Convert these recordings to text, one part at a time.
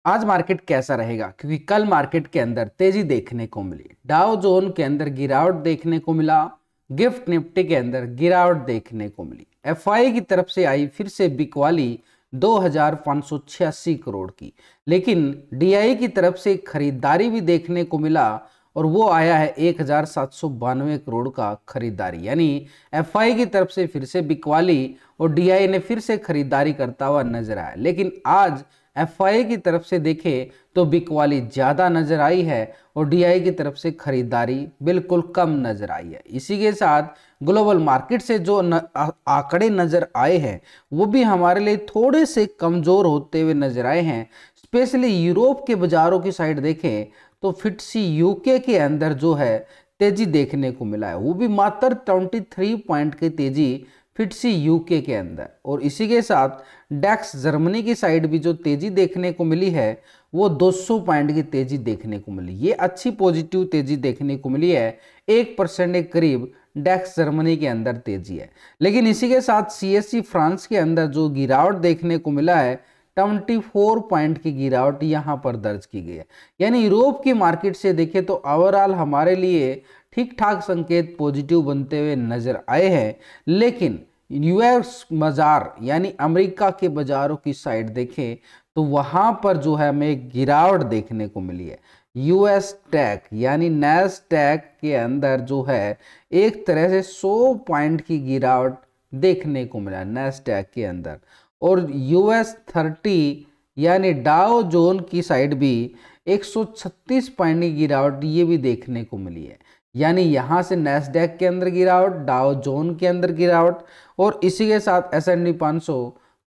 आज मार्केट कैसा रहेगा, क्योंकि कल मार्केट के अंदर तेजी देखने को मिली। डाउ जोन के अंदर गिरावट देखने को मिला, गिफ्ट निफ्टी के अंदर गिरावट देखने को मिली। एफआई की तरफ से आई फिर से बिकवाली 2586 करोड़ की, लेकिन डीआई की तरफ से खरीदारी भी देखने को मिला और वो आया है 1792 करोड़ का खरीदारी। यानी एफआई की तरफ से फिर से बिकवाली और डीआई ने फिर से खरीदारी करता हुआ नजर आया। लेकिन आज एफआई की तरफ से देखें तो बिकवाली ज्यादा नजर आई है और डीआई की तरफ से खरीदारी बिल्कुल कम नजर आई है। इसी के साथ ग्लोबल मार्केट से जो आंकड़े नजर आए हैं वो भी हमारे लिए थोड़े से कमजोर होते हुए नजर आए हैं। स्पेशली यूरोप के बाजारों की साइड देखें तो फिटसी यूके के अंदर जो है तेजी देखने को मिला है, वो भी मात्र 23 पॉइंट की तेजी फिटसी यूके के अंदर। और इसी के साथ डैक्स जर्मनी की साइड भी जो तेजी देखने को मिली है वो 200 पॉइंट की तेजी देखने को मिली। ये अच्छी पॉजिटिव तेजी देखने को मिली है, 1% के करीब डैक्स जर्मनी के अंदर तेजी है। लेकिन इसी के साथ सीएससी फ्रांस के अंदर जो गिरावट देखने को मिला है 24 पॉइंट की गिरावट यहां पर दर्ज की गई है। यानी यूरोप की मार्केट से देखें तो ओवरऑल हमारे लिए ठीक ठाक संकेत पॉजिटिव बनते हुए नजर आए हैं। लेकिन यूएस बाजार यानी अमेरिका के बाजारों की साइड देखें तो वहां पर जो है हमें एक गिरावट देखने को मिली है। यूएस टैक यानी नैस्डैक के अंदर जो है एक तरह से 100 पॉइंट की गिरावट देखने को मिला नैस्डैक के अंदर। और यूएस 30 यानी डाउ जोन की साइड भी 136 पॉइंट की गिरावट ये भी देखने को मिली है। यानी यहाँ से नैस्डैक के अंदर गिरावट, डाउ जोन के अंदर गिरावट और इसी के साथ S&P 500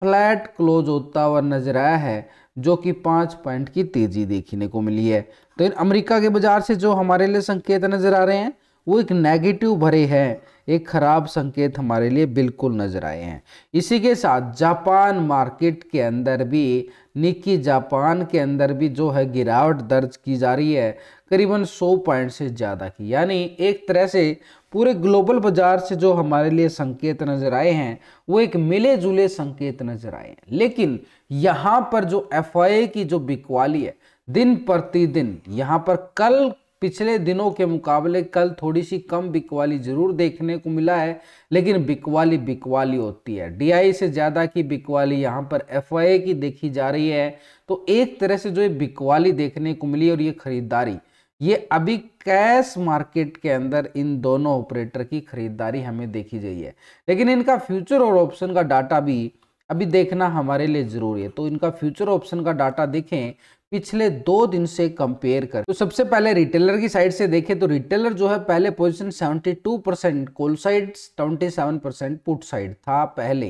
फ्लैट क्लोज होता हुआ नजर आया है, जो कि 5 पॉइंट की तेजी देखने को मिली है। तो इन अमेरिका के बाजार से जो हमारे लिए संकेत नजर आ रहे हैं वो एक नेगेटिव भरे हैं, एक खराब संकेत हमारे लिए बिल्कुल नजर आए हैं। इसी के साथ जापान मार्केट के अंदर भी निक्की जापान के अंदर भी जो है गिरावट दर्ज की जा रही है, करीबन 100 पॉइंट से ज़्यादा की। यानी एक तरह से पूरे ग्लोबल बाजार से जो हमारे लिए संकेत नजर आए हैं वो एक मिले जुले संकेत नजर आए हैं। लेकिन यहाँ पर जो एफआई की जो बिकवाली है दिन प्रतिदिन, यहाँ पर कल पिछले दिनों के मुकाबले कल थोड़ी सी कम बिकवाली जरूर देखने को मिला है, लेकिन बिकवाली बिकवाली होती है। डीआई से ज़्यादा की बिकवाली यहाँ पर एफआई की देखी जा रही है। तो एक तरह से जो ये बिकवाली देखने को मिली और ये खरीदारी, ये अभी कैश मार्केट के अंदर इन दोनों ऑपरेटर की खरीदारी हमें देखी गई है। लेकिन इनका फ्यूचर और ऑप्शन का डाटा भी अभी देखना हमारे लिए जरूरी है। तो इनका फ्यूचर ऑप्शन का डाटा देखें पिछले 2 दिन से कंपेयर कर। तो सबसे पहले रिटेलर की साइड से देखें तो रिटेलर जो है पहले position 72% call side, 27% put side था पहले,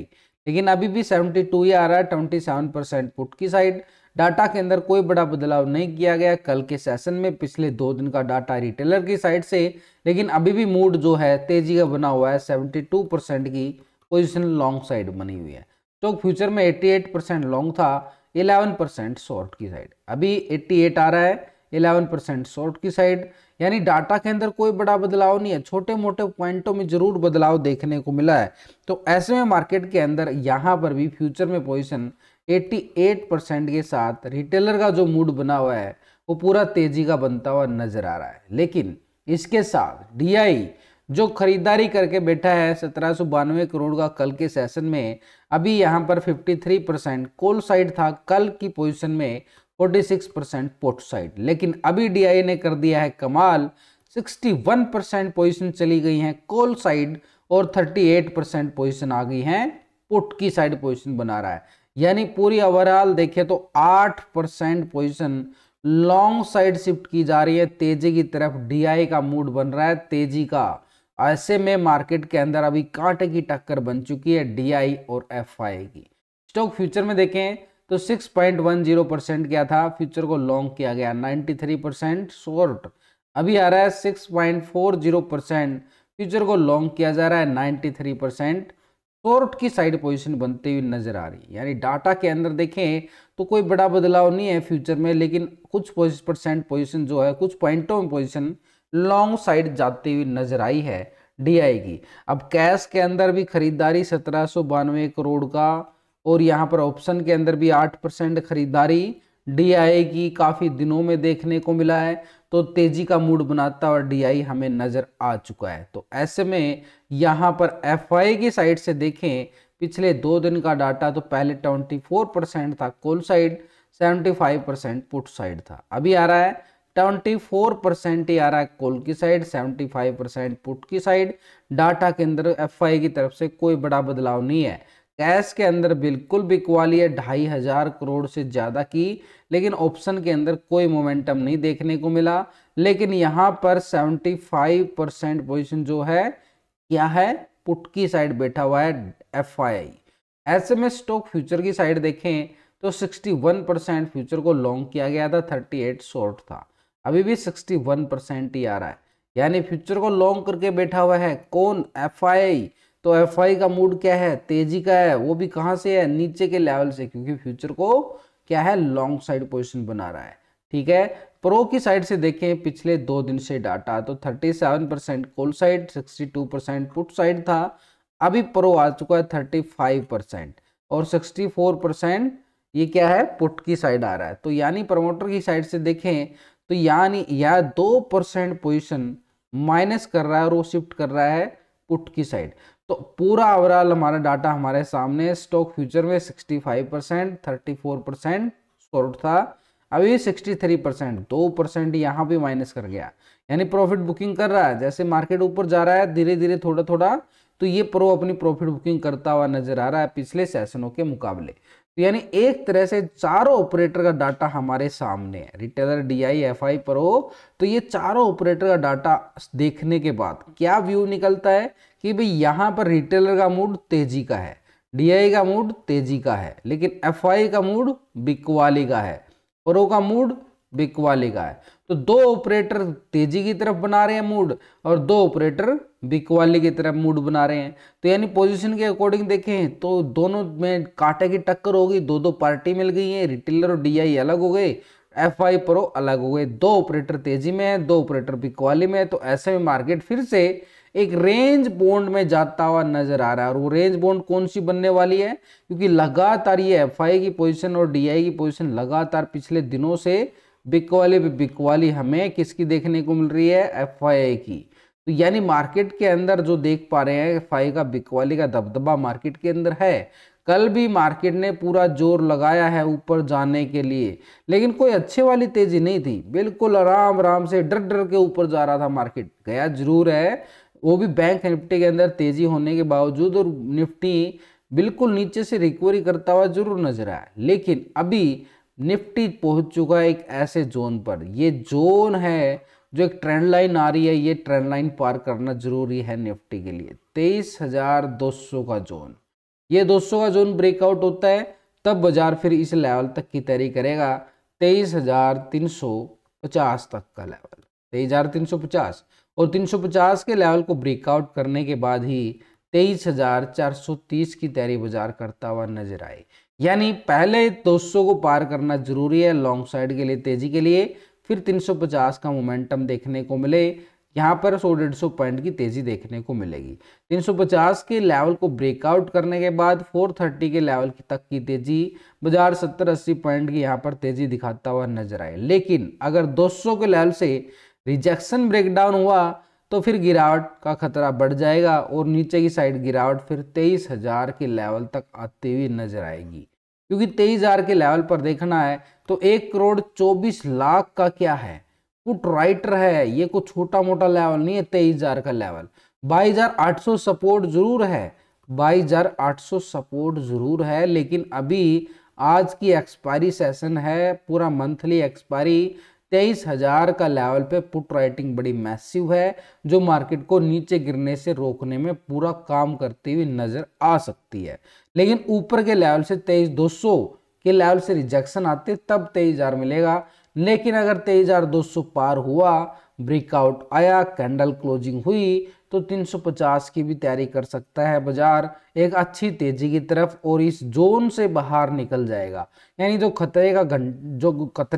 लेकिन अभी भी 72 ही आ रहा है, 27% पुट की साइड। डाटा के अंदर कोई बड़ा बदलाव नहीं किया गया कल के सेशन में, पिछले 2 दिन का डाटा रिटेलर की साइड से। लेकिन अभी भी मूड जो है तेजी का बना हुआ है, 72% की पोजीशन लॉन्ग साइड बनी हुई है। स्टॉक फ्यूचर में 88% लॉन्ग था, 11% शॉर्ट की साइड। अभी 88 आ रहा है, 11% शॉर्ट की साइड। यानी डाटा के अंदर कोई बड़ा बदलाव नहीं है, छोटे मोटे पॉइंटों में जरूर बदलाव देखने को मिला है। तो ऐसे में मार्केट के अंदर यहाँ पर भी फ्यूचर में पोजीशन 88% के साथ रिटेलर का जो मूड बना हुआ है वो पूरा तेजी का बनता हुआ नजर आ रहा है। लेकिन इसके साथ डीआई जो खरीदारी करके बैठा है 1792 करोड़ का कल के सेशन में, अभी यहाँ पर 53% कॉल साइड था, कल की पोजीशन में 46% पुट साइड। लेकिन अभी डीआई ने कर दिया है कमाल, 61% पोजीशन चली गई हैं कॉल साइड और 38% पोजीशन आ गई हैं पुट की साइड पोजीशन बना रहा है। यानी पूरी ओवरऑल देखें तो 8% पोजीशन लॉन्ग साइड शिफ्ट की जा रही है, तेजी की तरफ डीआई का मूड बन रहा है तेजी का। ऐसे में मार्केट के अंदर अभी कांटे की टक्कर बन चुकी है डीआई और एफआई की। स्टॉक फ्यूचर में देखें तो 6.10% क्या था, फ्यूचर को लॉन्ग किया गया, 93% शॉर्ट। अभी आ रहा है 6.40%, फ्यूचर को लॉन्ग किया जा रहा है, 93% शॉर्ट की साइड पोजीशन बनती हुई नजर आ रही है। यानी डाटा के अंदर देखें तो कोई बड़ा बदलाव नहीं है फ्यूचर में, लेकिन कुछ % पोजीशन जो है कुछ पॉइंटों में पोजीशन लॉन्ग साइड जाती हुई नजर आई है डीआई की। अब कैश के अंदर भी खरीदारी 1792 करोड़ का और यहाँ पर ऑप्शन के अंदर भी 8% खरीदारी, DI की काफी दिनों में देखने को मिला है, तो तेजी का मूड बनाता और DI हमें नजर आ चुका है। तो ऐसे में यहाँ पर FI की साइड से देखें पिछले 2 दिन का डाटा, तो पहले 24% था कॉल साइड, 75% पुट साइड था। अभी आ रहा है 24% ही आ रहा है कॉल की साइड, 75% पुट की साइड। डाटा के अंदर FI की तरफ से कोई बड़ा बदलाव नहीं है। कैश के अंदर बिल्कुल बिकवाली है 2,500 करोड़ से ज्यादा की, लेकिन ऑप्शन के अंदर कोई मोमेंटम नहीं देखने को मिला। लेकिन यहाँ पर 75% पोजीशन जो है क्या है, पुट की साइड बैठा हुआ है FI। ऐसे में स्टॉक फ्यूचर की साइड देखें तो 61% फ्यूचर को लॉन्ग किया गया था, 38 शॉर्ट था। अभी भी 61% ही आ रहा है, यानी फ्यूचर को लॉन्ग करके बैठा हुआ है कौन, FI। तो FI का मूड क्या है, तेजी का है, वो भी कहां से है, नीचे के लेवल से, क्योंकि फ्यूचर को क्या है, लॉन्ग साइड पोजीशन बना रहा है। ठीक है, प्रो की साइड से देखें पिछले 2 दिन से डाटा, तो 37% कॉल साइड, 62% पुट साइड था। अभी प्रो आ चुका है 35% और 64% ये क्या है, पुट की साइड आ रहा है। तो यानी प्रमोटर की साइड से देखें तो यानी या 2% पोजीशन माइनस कर रहा है और वो शिफ्ट कर रहा है पुट की साइड। तो पूरा ओवरऑल हमारा डाटा हमारे सामने, स्टॉक फ्यूचर में 65%, 34% शॉर्ट था, अभी 63%, 2% यहाँ भी माइनस कर गया, यानी प्रॉफिट बुकिंग कर रहा है। जैसे मार्केट ऊपर जा रहा है धीरे धीरे थोड़ा थोड़ा, तो ये प्रो अपनी प्रॉफिट बुकिंग करता हुआ नजर आ रहा है पिछले सेशनों के मुकाबले। तो यानी एक तरह से चारों ऑपरेटर का डाटा हमारे सामने है, रिटेलर, DI, FI, प्रो। तो ये चारों ऑपरेटर का डाटा देखने के बाद क्या व्यू निकलता है कि भाई यहाँ पर रिटेलर का मूड तेजी का है, DI का मूड तेजी का है, लेकिन FI का मूड बिकवाली का है, प्रो का मूड बिकवाली का है। तो 2 ऑपरेटर तेजी की तरफ बना रहे हैं मूड और 2 ऑपरेटर बिकवाली की तरफ मूड बना रहे हैं। तो यानी पोजीशन के अकॉर्डिंग देखें तो दोनों में कांटे की टक्कर होगी, 2-2 पार्टी मिल गई है, रिटेलर और DI अलग हो गए, FI प्रो अलग हो गए, 2 ऑपरेटर तेजी में है, 2 ऑपरेटर बिकवाली में है। तो ऐसे में मार्केट फिर से एक रेंज बॉन्ड में जाता हुआ नजर आ रहा है। और वो रेंज बॉन्ड कौन सी बनने वाली है, क्योंकि लगातार ये FI की पोजीशन और DI की पोजीशन लगातार पिछले दिनों से बिकवाली हमें किसकी देखने को मिल रही है, FI की। तो यानी मार्केट के अंदर जो देख पा रहे हैं FI का बिकवाली का दबदबा मार्केट के अंदर है। कल भी मार्केट ने पूरा जोर लगाया है ऊपर जाने के लिए, लेकिन कोई अच्छे वाली तेजी नहीं थी, बिल्कुल आराम आराम से डर डर के ऊपर जा रहा था मार्केट। गया जरूर है, वो भी बैंक निफ्टी के अंदर तेजी होने के बावजूद, और निफ्टी बिल्कुल नीचे से रिकवरी करता हुआ जरूर नजर आया। लेकिन अभी निफ्टी पहुंच चुका है एक ऐसे जोन पर, ये जोन है जो एक ट्रेंड लाइन आ रही है, ये ट्रेंड लाइन पार करना जरूरी है निफ्टी के लिए। 23,200 का जोन, ये 200 का जोन ब्रेकआउट होता है तब बाजार फिर इस लेवल तक की तैयारी करेगा, 23,350 तक का लेवल, 23,350 और 350 के लेवल को ब्रेकआउट करने के बाद ही 23,430 की तैयारी बाजार करता हुआ नजर आए। यानी पहले 200 को पार करना जरूरी है लॉन्ग साइड के लिए, तेजी के लिए, फिर 350 का मोमेंटम देखने को मिले, यहाँ पर 100-150 पॉइंट की तेजी देखने को मिलेगी। 350 के लेवल को ब्रेकआउट करने के बाद 430 के लेवल तक की तेजी, बाजार 70-80 पॉइंट की यहाँ पर तेजी दिखाता हुआ नजर आए। लेकिन अगर 200 के लेवल से रिजेक्शन ब्रेकडाउन हुआ तो फिर गिरावट का खतरा बढ़ जाएगा और नीचे की साइड गिरावट फिर 23,000 के लेवल तक आती हुई नजर आएगी। क्योंकि 23,000 के लेवल पर देखना है तो 1,24,00,000 का क्या है, पुट राइटर है, ये कुछ छोटा मोटा लेवल नहीं है। 23,000 का लेवल, 22,800 सपोर्ट जरूर है, 22,800 सपोर्ट जरूर है, लेकिन अभी आज की एक्सपायरी सेशन है, पूरा मंथली एक्सपायरी, 23,000 का लेवल पे पुट राइटिंग बड़ी मैसिव है, जो मार्केट को नीचे गिरने से रोकने में पूरा काम करती हुई नजर आ सकती है। लेकिन ऊपर के लेवल से 23,200 के लेवल से रिजेक्शन आते तब 23,000 मिलेगा। लेकिन अगर 23,200 पार हुआ, ब्रेकआउट आया, कैंडल क्लोजिंग हुई, तो 350 की भी तैयारी कर सकता है बाजार एक अच्छी तेजी की तरफ, और इस जोन से बाहर निकल जाएगा। यानी जो खतरे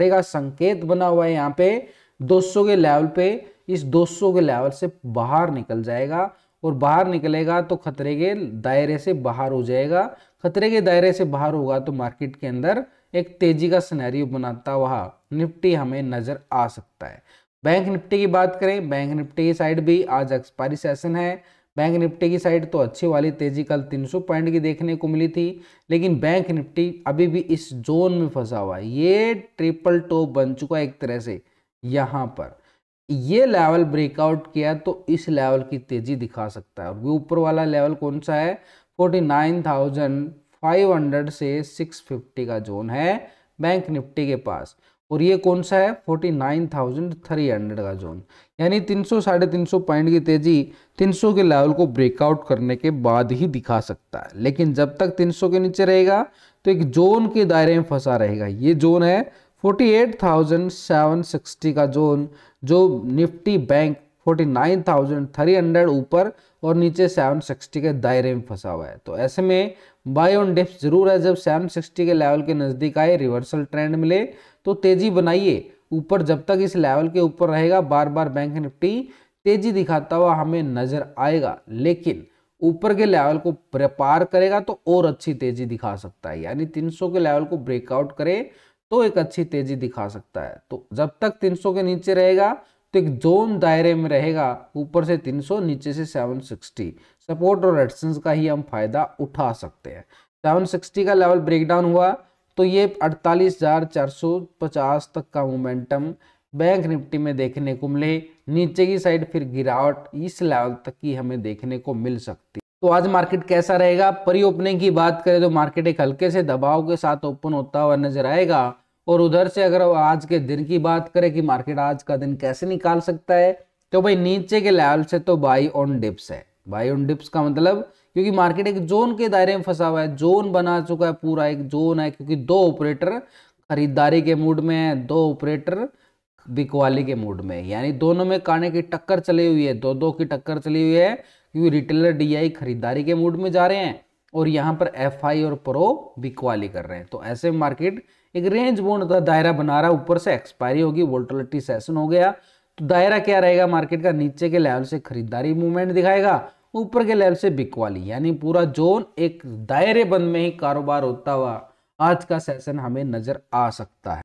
का संकेत बना हुआ है यहाँ पे 200 के लेवल पे, इस 200 के लेवल से बाहर निकल जाएगा, और बाहर निकलेगा तो खतरे के दायरे से बाहर हो जाएगा। खतरे के दायरे से बाहर होगा तो मार्केट के अंदर एक तेजी का सिनेरियो बनाता हुआ निफ्टी हमें नजर आ सकता है। बैंक निफ्टी की बात करें, बैंक निफ्टी की साइड भी आज एक्सपायरी सेशन है। बैंक निफ्टी की साइड तो अच्छी वाली तेजी कल 300 पॉइंट की देखने को मिली थी, लेकिन बैंक निफ्टी अभी भी इस जोन में फंसा हुआ है। ये ट्रिपल टॉप बन चुका है एक तरह से। यहाँ पर ये लेवल ब्रेकआउट किया तो इस लेवल की तेजी दिखा सकता है। और वो ऊपर वाला लेवल कौन सा है, 49,500 से 650 का जोन है बैंक निफ्टी के पास। और ये कौन सा है, 49,300 का जोन। यानी 300 350 पॉइंट की तेजी 300 के लेवल को ब्रेकआउट करने के बाद ही दिखा सकता है। लेकिन जब तक 300 के नीचे रहेगा तो एक जोन के दायरे में फंसा रहेगा। ये जोन है 48,760 का जोन, जो निफ्टी बैंक 49,300 ऊपर और नीचे 760 के दायरे में फंसा हुआ है। तो ऐसे में बाय ऑन डिप्स जरूर है। जब 760 के लेवल के नजदीक आए, रिवर्सल ट्रेंड मिले तो तेजी बनाइए ऊपर। जब तक इस लेवल के ऊपर रहेगा बार बार बैंक निफ्टी तेजी दिखाता हुआ हमें नजर आएगा। लेकिन ऊपर के लेवल को पार करेगा तो और अच्छी तेजी दिखा सकता है। यानी 300 के लेवल को ब्रेकआउट करे तो एक अच्छी तेजी दिखा सकता है। तो जब तक 300 के नीचे रहेगा तो एक जोन दायरे में रहेगा, ऊपर से 300 नीचे से 760 सपोर्ट और रेजिस्टेंस का ही हम फायदा उठा सकते हैं। 760 का लेवल ब्रेकडाउन हुआ तो ये 48,450 तक का मोमेंटम बैंक निफ्टी में देखने को मिले। नीचे की साइड फिर गिरावट इस लेवल तक की हमें देखने को मिल सकती है। तो आज मार्केट कैसा रहेगा, प्री ओपनिंग की बात करें तो मार्केट एक हल्के से दबाव के साथ ओपन होता हुआ नजर आएगा। और उधर से अगर आज के दिन की बात करें कि मार्केट आज का दिन कैसे निकाल सकता है, तो भाई नीचे के लेवल से तो बाई ऑन डिप्स है। बाई ऑन डिप्स का मतलब, क्योंकि मार्केट एक जोन के दायरे में फंसा हुआ है, जोन बना चुका है, पूरा एक जोन है। क्योंकि दो ऑपरेटर खरीदारी के मूड में है, दो ऑपरेटर बिकवाली के मूड में, यानी दोनों में काने की टक्कर चली हुई है, दो की टक्कर चली हुई है। क्योंकि रिटेलर डीआई खरीदारी के मूड में जा रहे हैं और यहाँ पर एफआई और प्रो बिकवाली कर रहे हैं। तो ऐसे में मार्केट एक रेंज बाउंड का दायरा बना रहा है। ऊपर से एक्सपायरी होगी, वोलेटिलिटी सेशन हो गया, तो दायरा क्या रहेगा मार्केट का, नीचे के लेवल से खरीदारी मूवमेंट दिखाएगा, ऊपर के लेवल से बिकवाली। यानी पूरा जोन एक दायरे बंद में ही कारोबार होता हुआ आज का सेशन हमें नजर आ सकता है।